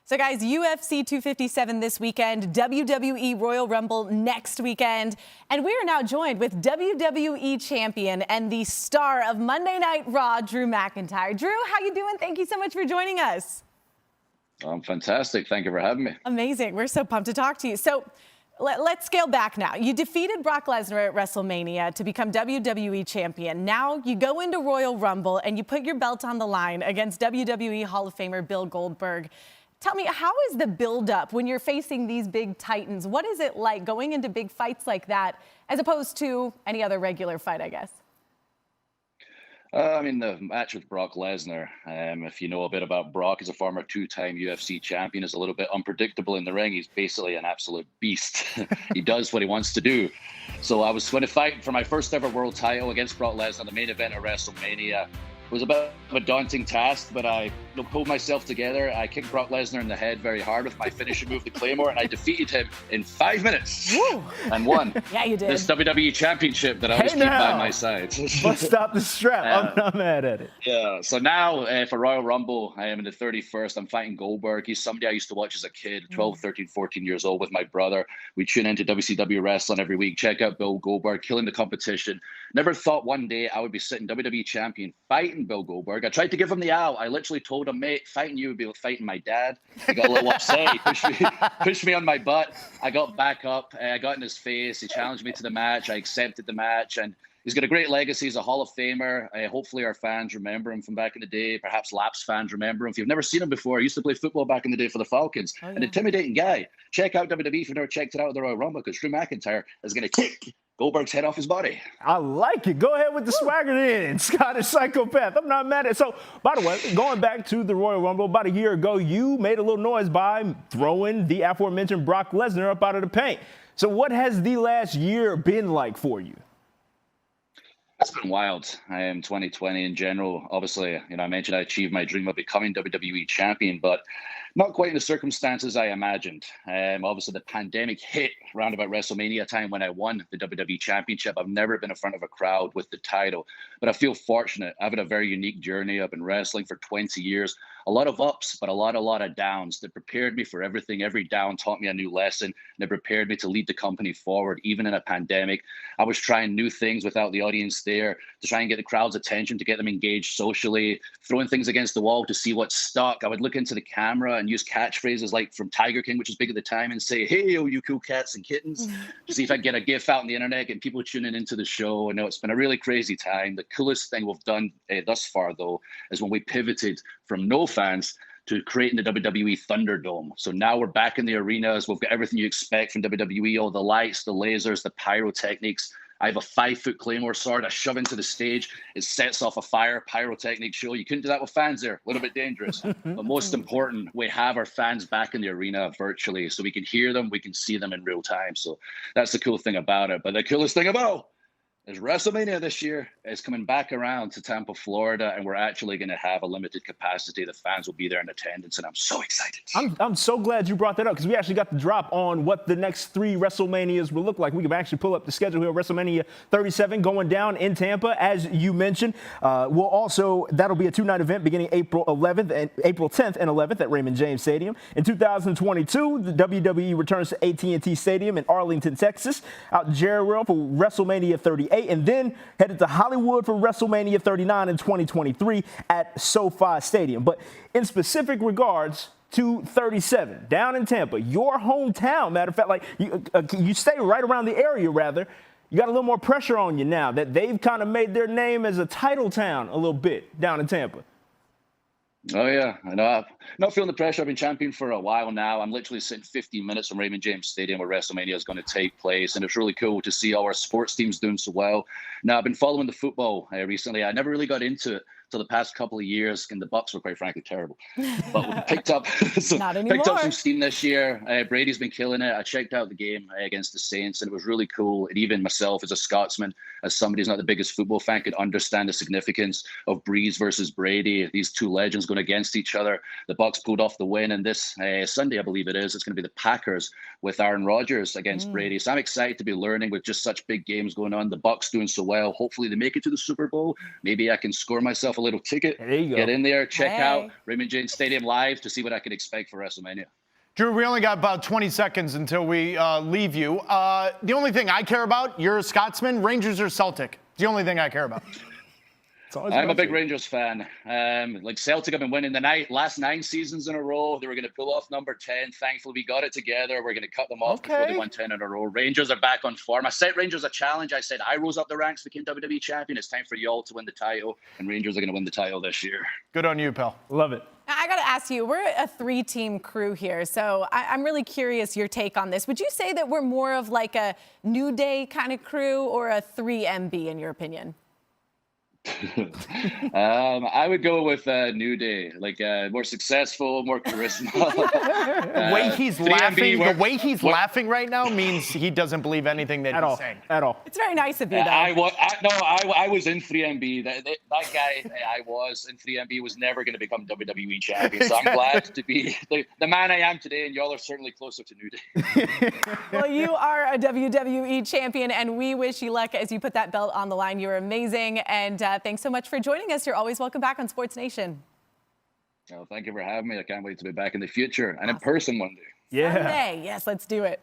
So guys, UFC 257 this weekend, WWE Royal Rumble next weekend, and we are now joined with WWE champion and the star of Monday Night Raw, Drew McIntyre. Drew, how you doing? Thank you so much for joining us. I'm fantastic. Thank you for having me. Amazing. We're so pumped to talk to you. So let's scale back now. You defeated Brock Lesnar at WrestleMania to become WWE champion. Now you go into Royal Rumble and you put your belt on the line against WWE Hall of Famer Bill Goldberg. Tell me, how is the build-up when you're facing these big titans? What is it like going into big fights like that as opposed to any other regular fight, I guess? The match with Brock Lesnar, if you know a bit about Brock, as a former two-time UFC champion, is a little bit unpredictable in the ring. He's basically an absolute beast. He does what he wants to do. So I was going to fight for my first ever world title against Brock Lesnar, the main event of WrestleMania. It was a bit of a daunting task, but I pulled myself together. I kicked Brock Lesnar in the head very hard with my finishing move, the Claymore, and I defeated him in 5 minutes. Woo. And won Yeah, you did. this WWE championship that I always keep by my side. Let's stop the strap. I'm not mad at it. Yeah, so now for Royal Rumble, I am in the 31st. I'm fighting Goldberg. He's somebody I used to watch as a kid, 12, 13, 14 years old with my brother. We tune into WCW wrestling every week. Check out Bill Goldberg, killing the competition. Never thought one day I would be sitting WWE champion fighting Bill Goldberg. I tried to give him the out. I literally told him, mate, fighting you would be like fighting my dad. He got a little upset. He pushed me on my butt. I got back up. I got in his face. He challenged me to the match. I accepted the match. And he's got a great legacy. He's a Hall of Famer. Hopefully our fans remember him from back in the day. Perhaps lapsed fans remember him. If you've never seen him before, he used to play football back in the day for the Falcons. Oh, yeah. An intimidating guy. Check out WWE if you've never checked it out at the Royal Rumble, because Drew McIntyre is going to kick Goldberg's head off his body. I like it. Go ahead with the swagger then, Scottish psychopath. I'm not mad at it. So, by the way, going back to the Royal Rumble, about a year ago, you made a little noise by throwing the aforementioned Brock Lesnar up out of the paint. So what has the last year been like for you? It's been wild. 2020 in general. Obviously, I mentioned I achieved my dream of becoming WWE champion, but not quite in the circumstances I imagined. Obviously, the pandemic hit around about WrestleMania time when I won the WWE Championship. I've never been in front of a crowd with the title, but I feel fortunate. I've had a very unique journey. I've been wrestling for 20 years. A lot of ups, but a lot of downs that prepared me for everything. Every down taught me a new lesson, and it prepared me to lead the company forward, even in a pandemic. I was trying new things without the audience there to try and get the crowd's attention, to get them engaged socially, throwing things against the wall to see what stuck. I would look into the camera and use catchphrases like from Tiger King, which was big at the time, and say, "Hey, oh, you cool cats and kittens," to see if I could get a gif out on the internet, get people tuning into the show. I know it's been a really crazy time. The coolest thing we've done thus far, though, is when we pivoted from no fans to creating the WWE Thunderdome. So now we're back in the arenas. We've got everything you expect from WWE, all the lights, the lasers, the pyrotechnics. I have a 5-foot Claymore sword I shove into the stage. It sets off a fire pyrotechnic show. You couldn't do that with fans there. A little bit dangerous. But most important, we have our fans back in the arena virtually, so we can hear them, we can see them in real time. So that's the cool thing about it. But the coolest thing about is WrestleMania this year is coming back around to Tampa, Florida, and we're actually going to have a limited capacity. The fans will be there in attendance, and I'm so excited. I'm so glad you brought that up, because we actually got the drop on what the next 3 WrestleManias will look like. We can actually pull up the schedule here. WrestleMania 37 going down in Tampa, as you mentioned. That'll be a 2-night event beginning April 10th and 11th at Raymond James Stadium. In 2022, the WWE returns to AT&T Stadium in Arlington, Texas, out in Jerry World for WrestleMania 38. And then headed to Hollywood for WrestleMania 39 in 2023 at SoFi Stadium. But in specific regards to 37, down in Tampa, your hometown, matter of fact, you stay right around the area, rather. You got a little more pressure on you now that they've kind of made their name as a title town a little bit down in Tampa. Oh, yeah. I know. I'm not feeling the pressure. I've been champion for a while now. I'm literally sitting 15 minutes from Raymond James Stadium where WrestleMania is going to take place. And it's really cool to see all our sports teams doing so well. Now, I've been following the football recently. I never really got into it till the past couple of years, and the Bucks were quite frankly terrible. But we picked up some steam this year. Brady's been killing it. I checked out the game against the Saints, and it was really cool. And even myself, as a Scotsman, as somebody who's not the biggest football fan, could understand the significance of Breeze versus Brady. These two legends going against each other. The Bucks pulled off the win, and this Sunday, I believe it is, it's going to be the Packers with Aaron Rodgers against Brady. So I'm excited to be learning with just such big games going on. The Bucks doing so well. Hopefully they make it to the Super Bowl. Maybe I can score myself myself a little ticket, There you go. get in there, check Hey. out Raymond James Stadium live to see what I can expect for WrestleMania. Drew, we only got about 20 seconds until we leave you. The only thing I care about, you're a Scotsman, Rangers or Celtic. It's the only thing I care about. I'm a big Rangers fan. Like Celtic have been winning the last 9 seasons in a row. They were going to pull off number 10. Thankfully, we got it together. We're going to cut them off before they won 10 in a row. Rangers are back on form. I set Rangers a challenge. I said, I rose up the ranks, became WWE champion. It's time for y'all to win the title. And Rangers are going to win the title this year. Good on you, pal. Love it. I got to ask you, we're a 3-team crew here, so I'm really curious your take on this. Would you say that we're more of like a New Day kind of crew or a 3MB in your opinion? I would go with New Day, like more successful, more charisma. The way he's 3MB laughing, work- the way he's laughing right now means he doesn't believe anything that he's saying. At all. It's very nice of you, though. I was in 3MB. That guy I was in 3MB was never going to become WWE champion. So I'm glad to be the man I am today, and y'all are certainly closer to New Day. Well, you are a WWE champion, and we wish you luck as you put that belt on the line. You're amazing, and thanks so much for joining us. You're always welcome back on Sports Nation. Well, thank you for having me. I can't wait to be back in the future and in person one day. Yeah. Someday. Yes, let's do it.